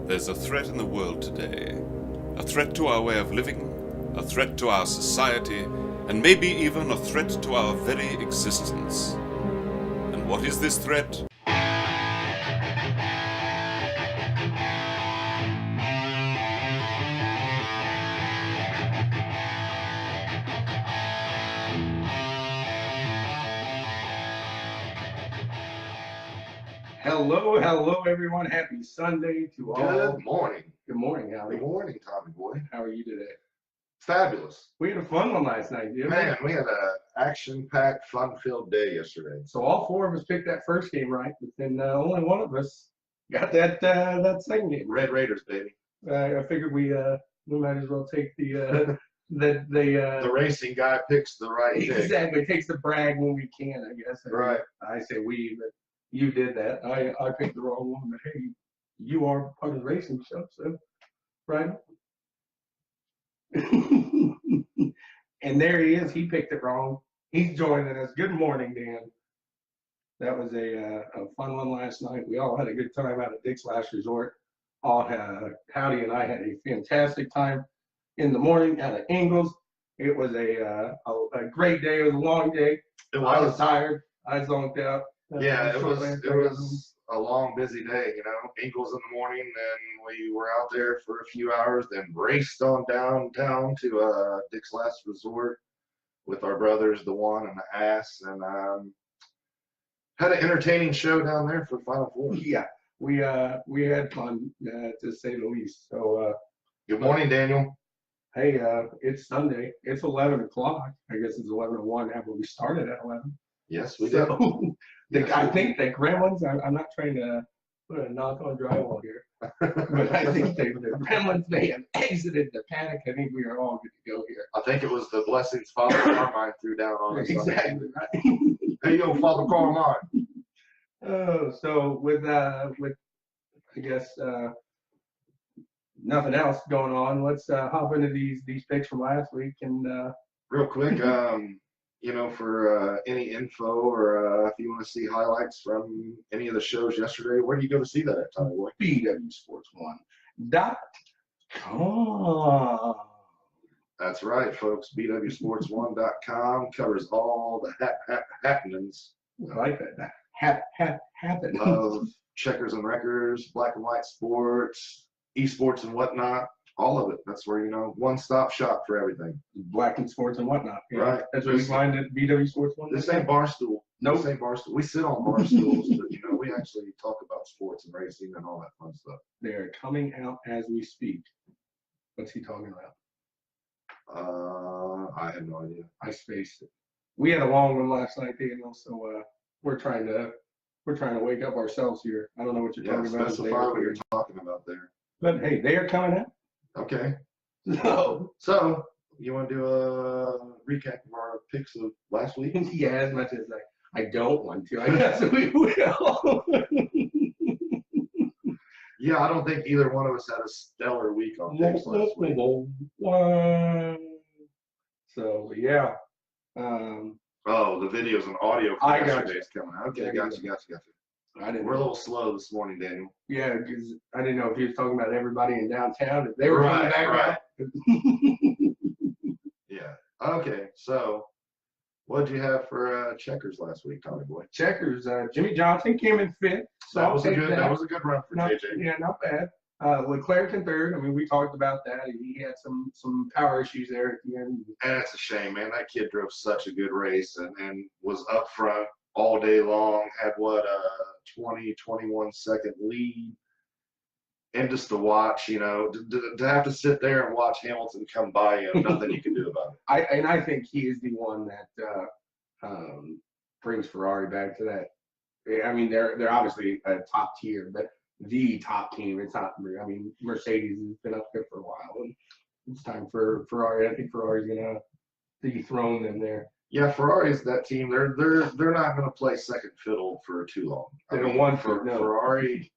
There's a threat in the world today. A threat to our way of living, a threat to our society, and maybe even a threat to our very existence. And what is this threat? Hello, everyone. Happy Sunday to all. Good morning. Good morning, Howdy. Good morning, TommyBoy. How are you today? Fabulous. We had a fun one last night, didn't Man, we had an action-packed, fun-filled day yesterday. we? So all four of us picked that first game right, but then only one of us got that second game. Red Raiders, baby. I figured we might as well take the The racing guy picks the right pick. exactly takes the brag when we can, I guess. Right. I say we, but you did that. I picked the wrong one, but hey, you are part of the racing show, so right. And there he is. He picked it wrong. He's joining us. Good morning, Dan. That was a fun one last night. We all had a good time out at Dick's Last Resort. Howdy and I had a fantastic time in the morning out at Ingles. It was a great day. It was a long day. It I was was. tired. I zoned out. Yeah, it was a long, busy day, you know. Eagles in the morning, then we were out there for a few hours, then raced on downtown to Dick's Last Resort with our brothers, the One and the Ass, and had an entertaining show down there for Final Four. Yeah, we had fun to say the least. So Good morning, Daniel. hey, it's Sunday. It's 11 o'clock. I guess it's 11:01 now, but we started at 11. Yes, we did. So I think the gremlins, I'm not trying to put a knock on drywall here, but I think the gremlins may have exited the Paddock. I think we are all good to go here. I think it was the blessings Father Carmine threw down on us. Exactly right. Hey, yo, Father Carmine. Oh, so with I guess nothing else going on, let's hop into these picks from last week and Real quick, you know, for any info or if you want to see highlights from any of the shows yesterday, where do you go to see that at, TommyBoy? BWSPORTS1.com. That's right, folks. BWSPORTS1.com covers all the happenings I like that. Happen. of checkers and records, black and white sports, esports and whatnot. All of it. That's where, you know, one-stop shop for everything. Black and sports and whatnot. Yeah. Right. That's what we find at BW Sports 1. This ain't Barstool. Nope. This ain't Barstool. We sit on bar stools, but, you know, we actually talk about sports and racing and all that fun stuff. They're coming out as we speak. What's he talking about? I have no idea. I spaced it. We had a long one last night, Daniel, so we're trying to wake up ourselves here. I don't know what you're Yeah, talking about. specify what you're talking about there. But hey, they are coming out. Okay. So You want to do a recap of our picks of last week? yeah, as much as I don't want to, I guess we will. Yeah, I don't think either one of us had a stellar week on picks last week. So yeah. Oh, the videos and audio I for got yesterday's coming out. Okay, Yeah, gotcha. I didn't We're a know. little slow this morning, Daniel. Yeah, because I didn't know if he was talking about everybody in downtown. If they were coming back Right. out. Yeah. Okay, so what'd you have for checkers last week, TommyBoy? Checkers, Jimmy Johnson came in fifth. So That was a I'll take good run for Not, JJ. yeah, not bad. Leclerc in third. I mean, we talked about that. He had some power issues there at the end. And it's a shame, man. That kid drove such a good race and was up front all day long, had what, 21 second lead. And just to watch, you know, to have to sit there and watch Hamilton come by you, nothing you can do about it. I think he is the one that brings Ferrari back to that. I mean, they're obviously a top tier, but the top team. It's not. I mean, Mercedes has been up there for a while, and it's time for Ferrari. I think Ferrari's gonna dethrone them there. Yeah, Ferrari's that team. They're not going to play second fiddle for too long. They don't want to, for no. Ferrari.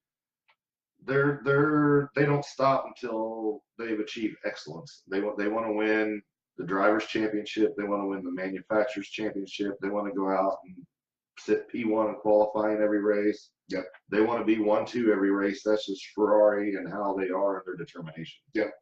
They don't stop until they've achieved excellence. They want to win the drivers' championship. They want to win the manufacturers' championship. They want to go out and sit P1 and qualify in every race. Yep. They want to be 1-2 every race. That's just Ferrari and how they are and their determination. Yep.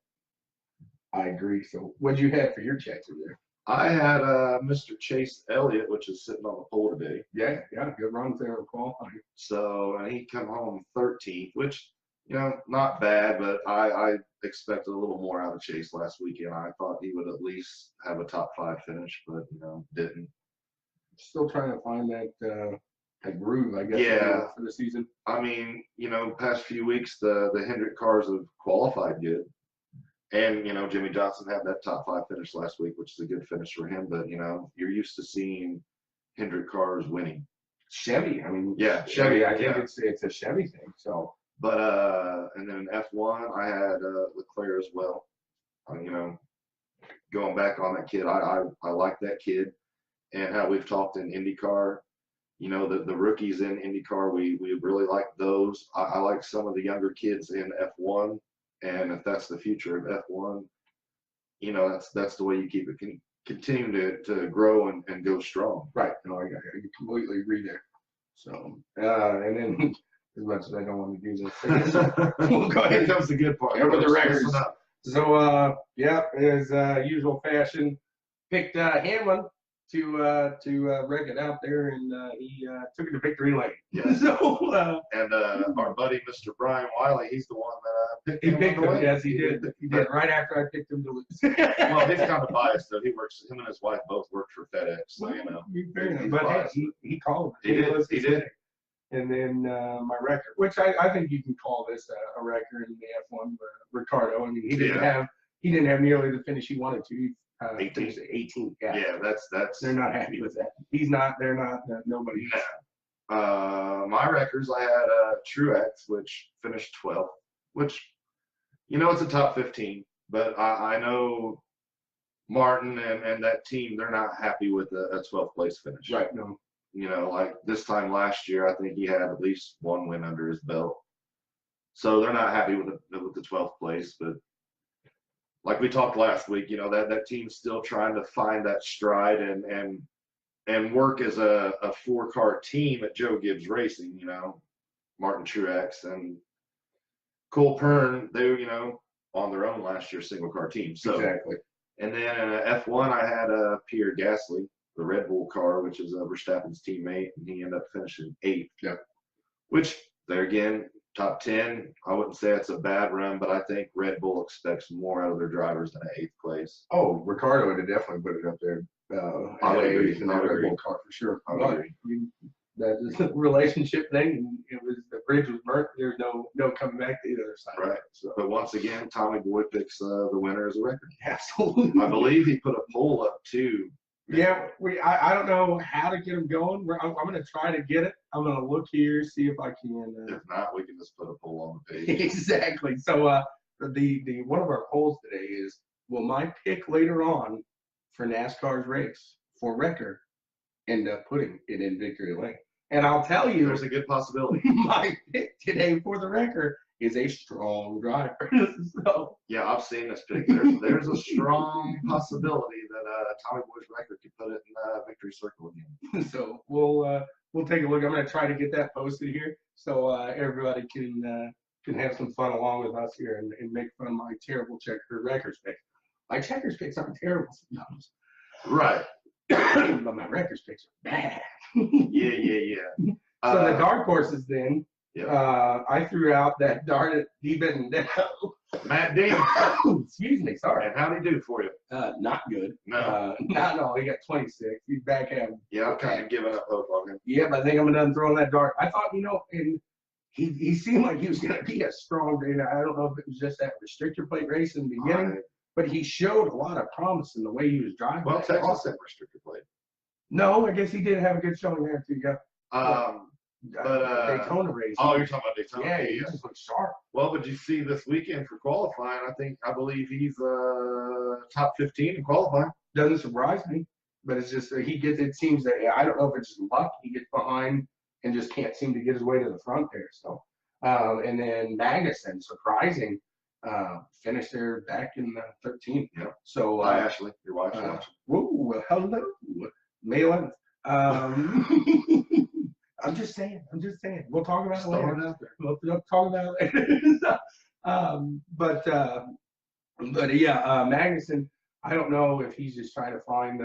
I agree. So what'd you have for your checker there? I had Mr. Chase Elliott, which is sitting on the pole today. Yeah, good runs there in qualifying. So he come home 13th, which, you know, not bad, but I expected a little more out of Chase last weekend. I thought he would at least have a top 5 finish, but, you know, didn't. Still trying to find that groove, I guess, Yeah. for the season. I mean, you know, past few weeks, the Hendrick cars have qualified good. And, you know, Jimmy Johnson had that top 5 finish last week, which is a good finish for him. But, you know, you're used to seeing Hendrick cars winning. Chevy, I mean, Yeah, Chevy. I think it's a Chevy thing. So, but and then in F1, I had Leclerc as well. You know, going back on that kid, I like that kid, and how we've talked in IndyCar. You know, the rookies in IndyCar, we really like those. I like some of the younger kids in F1, and if that's the future of F1, you know, that's the way you keep it continue to grow and go strong. right. No, I completely agree there. So, and then as much as I don't want to do this, we'll go ahead. Here comes the good part. Over the records. So, yeah, as usual fashion, picked Hamlin to wreck it out there, and he took it to victory lane. Yeah. So, and our buddy Mr. Brian Wiley, he's the one that he picked him. away. Yes, he did. He did right after I picked him to lose. Well, he's kind of biased though. Him and his wife both work for FedEx, so you know. But hey, he called. He did. And then my record, which I think you can call this a record in the F1. Ricardo, I mean, he didn't have nearly the finish he wanted to. 18. Yeah, that's. They're not happy with that. He's not. They're not. Nobody. My records, I had Truex, which finished 12th, which, you know, it's a top 15, but I know Martin and that team, they're not happy with a 12th place finish. Right. No. You know, like this time last year, I think he had at least 1 win under his belt. So they're not happy with the 12th place, but like we talked last week, you know, that team's still trying to find that stride and work as a 4-car team at Joe Gibbs Racing, you know, Martin Truex and Cole Pern, they were, you know, on their own last year, single car team. So, exactly. And then in F1, I had Pierre Gasly, the Red Bull car, which is Verstappen's teammate, and he ended up finishing 8th. Yep. Which, there again, top 10, I wouldn't say it's a bad run, but I think Red Bull expects more out of their drivers than an 8th place. Oh, Ricardo would have definitely put it up there. I would agree. In that Red Bull car for sure. I would agree. That is a relationship thing, and it was the bridge was burnt. There's no coming back to the other side. Right. So. But once again, TommyBoy picks the winner as a record. Absolutely. I believe he put a poll up too. Yeah, I don't know how to get them going. I'm going to try to get it. I'm going to look here, see if I can. If not, we can just put a poll on the page. Exactly. So the one of our polls today is, will my pick later on for NASCAR's race for record end up putting it in victory lane? And I'll tell you, There's a good possibility. My pick today for the record is a strong driver. So Yeah, I've seen this pick. There's a strong possibility that TommyBoy's record could put it in victory circle again. So we'll take a look. I'm going to try to get that posted here so everybody can have some fun along with us here and make fun of my terrible records pick. My checkers picks aren't terrible sometimes. Right. But my records picks are bad. Yeah. So the dark horses then, Yeah. I threw out that darn it, even Matt Dean. Excuse me, sorry. And how'd he do for you? Not good. No. Not at all. He got 26. He's back at him. Yeah, I'm kind of giving up hope on him. Yeah, but I think I'm done throwing that dart. I thought, and he seemed like he was going to be a strong dude. I don't know if it was just that restrictor plate race in the beginning, but he showed a lot of promise in the way he was driving. Well, Texas had restrictor plate. No, I guess he did have a good showing there too. Yeah. But Daytona race. Oh, you're talking about Daytona. Yeah, he just looked sharp. Well, but you see this weekend for qualifying, I believe he's top 15 in qualifying. Doesn't surprise me, but it's just it seems that, I don't know if it's just luck. He gets behind and just can't seem to get his way to the front there. So, and then Magnussen, surprising, finished there back in 13th. Yeah. So, Hi, Ashley. Your wife's watching. Whoa, hello, May 11th. I'm just saying. We'll talk about it Throwing later. it out there. We'll talk about it later. But yeah, Magnuson, I don't know if he's just trying to find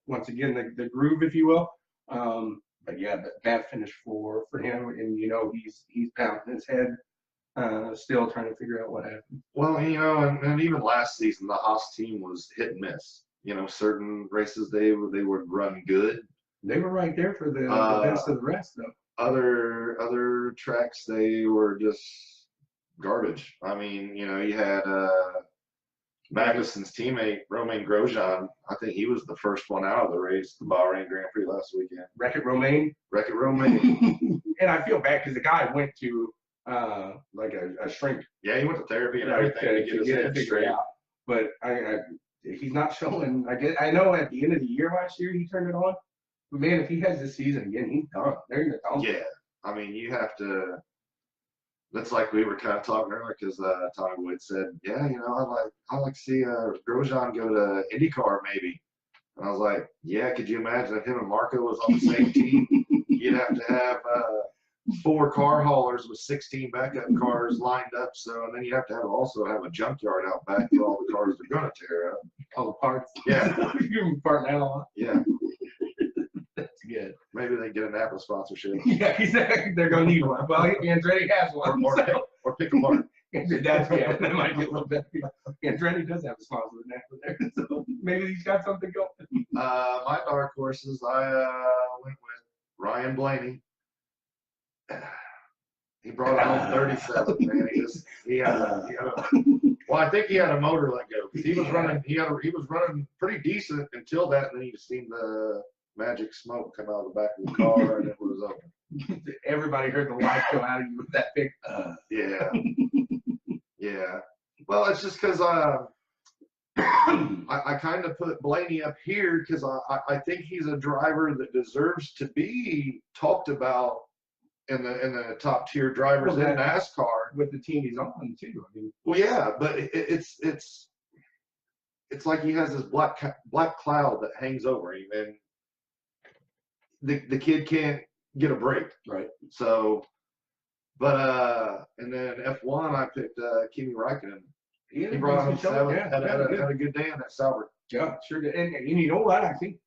once again the groove, if you will. But yeah, that finish for him, and he's pounding his head, still trying to figure out what happened. Well, and even last season, the Haas team was hit and miss. Certain races they would run good. They were right there for the best of the rest, though. Other tracks they were just garbage. I mean, you had Magnussen's teammate Romain Grosjean. I think he was the first one out of the race, the Bahrain Grand Prix last weekend. Wreck-It Romain. And I feel bad because the guy went to like a shrink. Yeah, he went to therapy and everything to get his head straight out. But he's not showing. I know at the end of the year last year he turned it on. But man, if he has this season again, he's done. They're in the dump. Yeah, I mean, you have to. That's like we were kind of talking earlier because TommyBoy said, yeah, I like to see Grosjean go to IndyCar maybe. And I was like, yeah, could you imagine if him and Marco was on the same team? You'd have to have 4 car haulers with 16 backup cars lined up. And then you have to also have a junkyard out back for all the cars they're going to tear up. All the parts. Yeah. You're part now. Yeah. That's good. Maybe they get an Apple sponsorship. Yeah, exactly. They're going to need one. Well, Andretti has one. Or pick apart. That might be a little bit. Andretti does have a sponsor with there. So maybe he's got something going. My dark horses, I went with Ryan Blaney. He brought home 37, man. Well, I think he had a motor let go. He was running. He was running pretty decent until that, and then you just seen the magic smoke come out of the back of the car, and it was over. Everybody heard the light go out of you with that big. Yeah. Yeah. Well, it's just because I kind of put Blaney up here because I think he's a driver that deserves to be talked about in the top tier drivers in NASCAR with the team he's on too. I mean, well, yeah, but it's like he has this black cloud that hangs over him, and the kid can't get a break. Right. So, but and then F1 I picked Kimi Räikkönen. He brought home 7. Had a good day in that Sauber. Yeah, sure did. And you know what? I think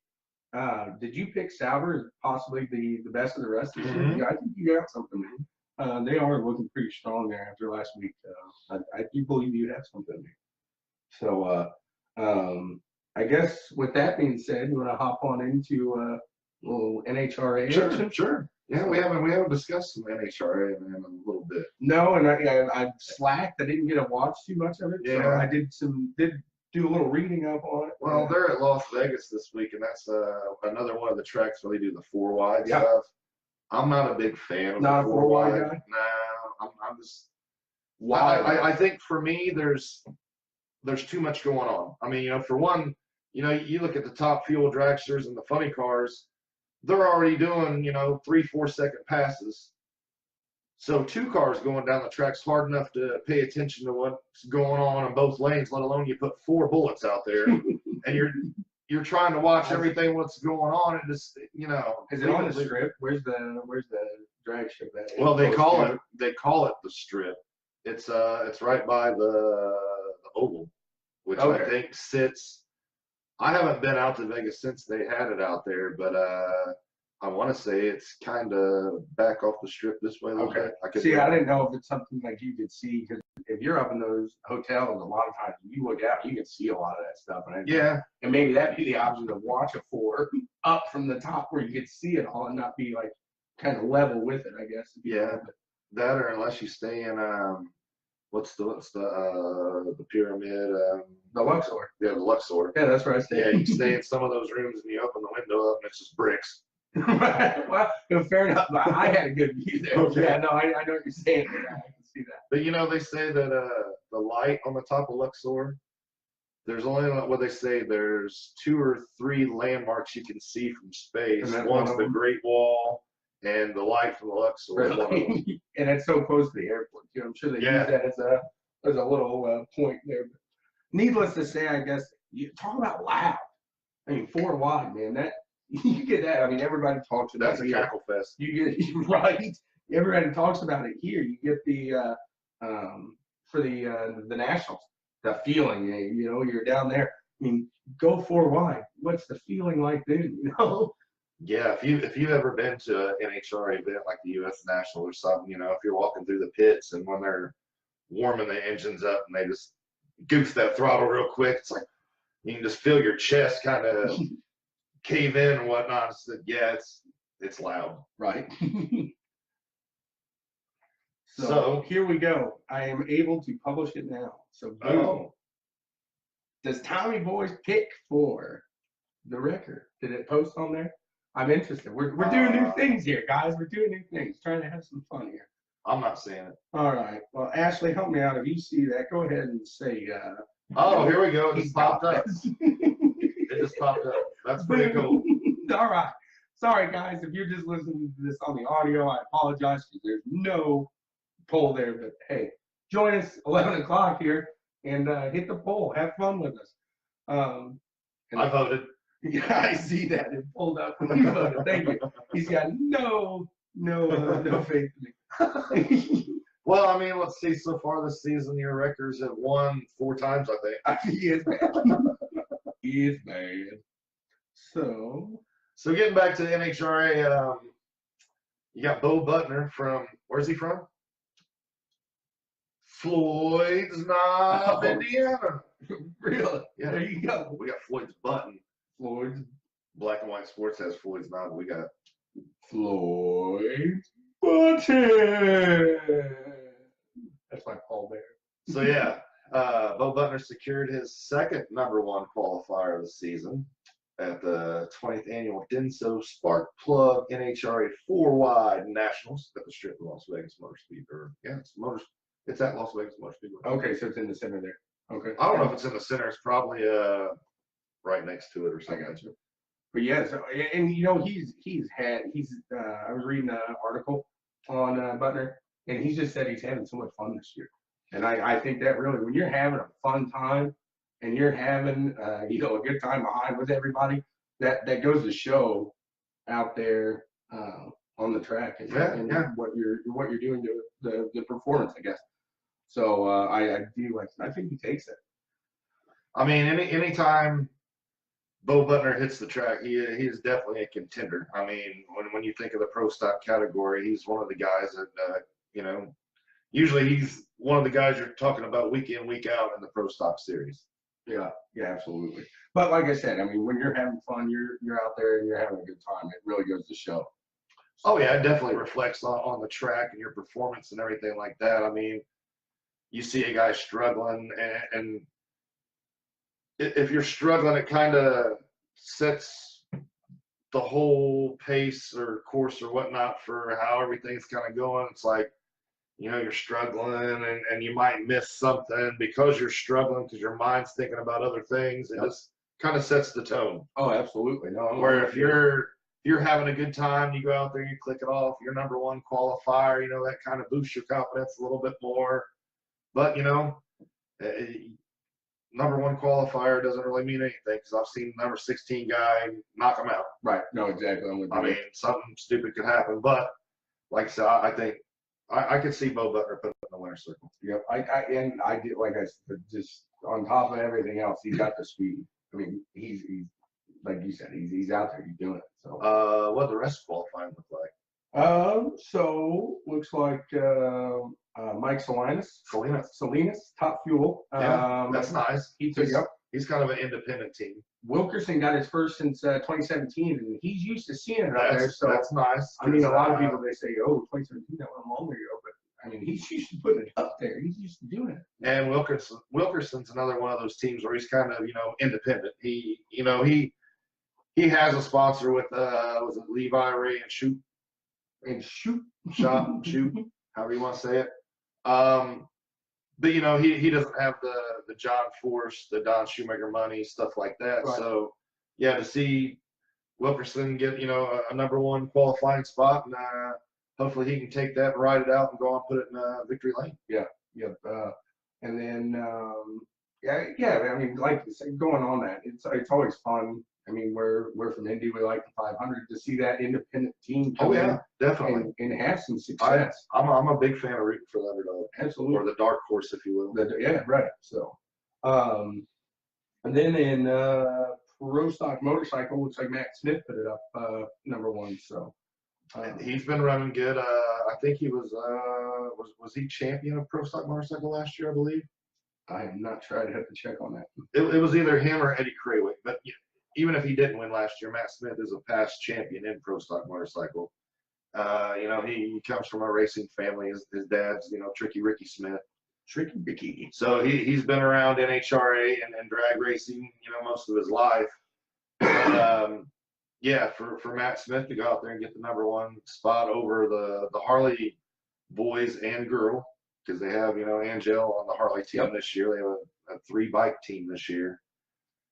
did you pick Sauber as possibly the best of the rest of the year? Yeah, I think you got something. They are looking pretty strong there after last week. I do believe you have something there. So I guess with that being said, you want to hop on into a little NHRA? Sure. Yeah, we haven't discussed some NHRA in a little bit. No, and I slacked. I didn't get to watch too much of it. Yeah. So I did do a little reading up on it. Well, they're at Las Vegas this week, and that's another one of the tracks where they do the 4 wide Yeah. stuff. I'm not a big fan of Not the a 4 wide. guy? No, I'm just. Why? I think for me, there's too much going on. I mean, for one, you look at the top fuel dragsters and the funny cars, they're already doing 3-4 second passes. So 2 cars going down the track's hard enough to pay attention to what's going on in both lanes, let alone you put 4 bullets out there, and you're trying to watch everything what's going on, and just Is it on the strip? Where's the drag strip at? Well, they call it the strip. It's right by the oval, which I think sits. I haven't been out to Vegas since they had it out there, but I want to say it's kind of back off the strip this way. Okay. See, I didn't know if it's something like you could see, because if you're up in those hotels, a lot of times you look out, you can see a lot of that stuff. And maybe that'd be the option to watch a 4 up from the top where you could see it all and not be like kind of level with it, I guess. Yeah. That, or unless you stay in what's the pyramid? The Luxor. Yeah, the Luxor. Yeah, that's where I stay. Yeah, you stay in some of those rooms and you open the window up and it's just bricks. Right. Well, fair enough. I had a good view there. Okay. Yeah, no, I know what you're saying. I can see that. But they say that the light on the top of Luxor, there's only there's 2 or 3 landmarks you can see from space. One's the Great Wall and the light from the Luxor. Really? And it's so close to the airport too. I'm sure they use that as a little point there. But needless to say, I guess you talk about loud. I mean, 4 wide, man. That You get that. I mean, everybody talks about That's a cackle fest. You get right. Everybody talks about it here. You get the for the Nationals, the feeling. You know, you're down there. I mean, go 4 wide. What's the feeling like then? You know. Yeah, if you've ever been to an NHRA event like the U.S. National or something, you know, if you're walking through the pits and when they're warming the engines up and they just goose that throttle real quick, it's like you can just feel your chest kind of cave in and whatnot. Yeah, it's loud. Right. So here we go. I am able to publish it now. So boom. Does Tommy Boy's pick for the record? Did it post on there? I'm interested. We're doing new things here, guys. We're doing new things. Trying to have some fun here. I'm not seeing it. All right. Well, Ashley, help me out. If you see that, go ahead and say. Oh, here we go. It just popped up. It just popped up. That's pretty cool. All right. Sorry, guys. If you're just listening to this on the audio, I apologize because there's no poll there. But hey, join us 11 o'clock here and hit the poll. Have fun with us. I voted. Yeah, I see that. It pulled up when you voted. Thank you. He's got no faith in me. Well, I mean, let's see. So far this season, your Wreckers have won 4 times, I think. He is bad. He is bad. So getting back to the NHRA, you got Bo Butner from, where's he from? Floyd's Knob, Indiana. Really? Yeah. There you go. We got Floyd's Button. Floyd's Black and White Sports has Floyd's Knob. We got Floyd's Button. That's my Paul Bear. So yeah, Bo Butner secured his second #1 qualifier of the season at the 20th annual Denso Spark Plug NHRA 4 Wide Nationals at the Strip of Las Vegas Motor Speedway. Yeah, it's at Las Vegas Motor Speedway. Okay, so it's in the center there. Okay. I don't know if it's in the center. It's probably right next to it or something. But yeah, so, and you know I was reading an article on Butner, and he just said he's having so much fun this year. And I think that really, when you're having a fun time and you're having a good time behind with everybody, that goes to show out there on the track and what you're doing to the performance, I guess. So I think he takes it. I mean, anytime Bo Butner hits the track, he is definitely a contender. I mean, when you think of the pro stock category, he's one of the guys that usually he's one of the guys you're talking about week in, week out in the pro stock series. Yeah, absolutely. But like I said, I mean, when you're having fun, you're out there and you're having a good time. It really goes to show. Oh yeah, it definitely reflects on the track and your performance and everything like that. I mean, you see a guy struggling, and if you're struggling, it kind of sets the whole pace or course or whatnot for how everything's kind of going. It's like, you're struggling and you might miss something because you're struggling because your mind's thinking about other things. It just kind of sets the tone. Oh, absolutely. No. Where if you're having a good time, you go out there, you click it off, you're #1 qualifier, that kind of boosts your confidence a little bit more. But, #1 qualifier doesn't really mean anything because I've seen number 16 guy knock him out. Right. No, exactly. I mean, something stupid could happen. But, like I said, I think I could see Bo Butner put him in the winner's circle. Yep. I did, like I said, just on top of everything else, he's got the speed. I mean, he's like you said, he's out there, he's doing it. So what the rest of qualifying look like? So looks like Mike Salinas, Top Fuel. That's nice. He's kind of an independent team. Wilkerson got his first since 2017, and he's used to seeing it out there. So that's nice. I mean, a lot of people, they say, "Oh, 2017, that went longer ago," but I mean, he's used to putting it up there. He's used to doing it. And Wilkerson's another one of those teams where he's kind of independent. He has a sponsor with was it Levi Ray and Shoot, however you want to say it. But he doesn't have the John Force, the Don Shoemaker money, stuff like that. Right. So yeah, to see Wilkerson get a #1 qualifying spot, and hopefully he can take that and ride it out and go on and put it in victory lane. Yeah. And then I mean, like you said, going on that, it's always fun I mean, we're from Indy. We like the 500 to see that independent team Oh come yeah, in definitely. and have some success. I'm a big fan of rooting for the underdog, Absolutely. or the dark horse, if you will. Yeah, right. So, and then in pro stock motorcycle, looks like Matt Smith put it up #1. So He's been running good. I think he was he champion of pro stock motorcycle last year, I believe. I am not sure. I'd have to check on that. It was either him or Eddie Krawick, but even if he didn't win last year, Matt Smith is a past champion in pro stock motorcycle. You know, he comes from a racing family. His dad's, you know, Tricky Ricky Smith. Tricky Ricky. So he's been around NHRA and drag racing, you know, most of his life. But, yeah, for Matt Smith to go out there and get the #1 spot over the Harley boys and girl, because they have, you know, Angel on the Harley team this year. They have a 3-bike team this year.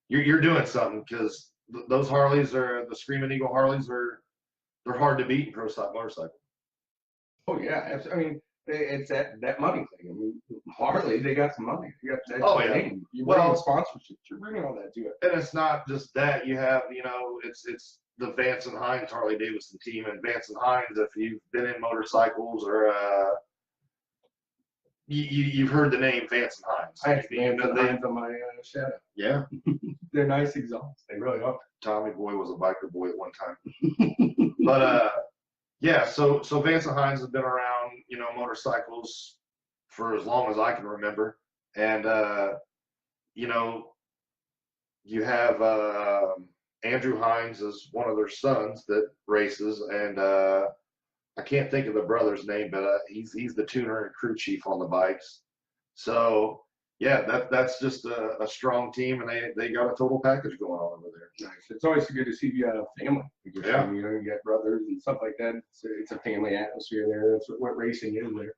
You're doing something, because those Harleys are the Screaming Eagle Harleys they're hard to beat in pro stock motorcycle. Oh yeah, I mean it's that money thing. I mean Harley, they got some money. You got that. Oh, yeah. Name. You bring the sponsorships. You're bringing all that to it. And it's not just that. You have, you know, it's the Vance and Hines Harley Davidson team, and Vance and Hines. If you've been in motorcycles or you've heard the name Vance and Hines. I have Vance and Hines on my shadow. Yeah. They're nice exhausts. They really are. TommyBoy was a biker boy at one time. But yeah, so Vance and Hines has been around, you know, motorcycles for as long as I can remember. And you know, you have Andrew Hines is one of their sons that races, and I can't think of the brother's name, but he's the tuner and crew chief on the bikes. So yeah, that's just a strong team, and they got a total package going on over there. Nice. It's always good to see family. Yeah. You know, you got brothers and stuff like that. It's a family atmosphere there. That's what racing is there.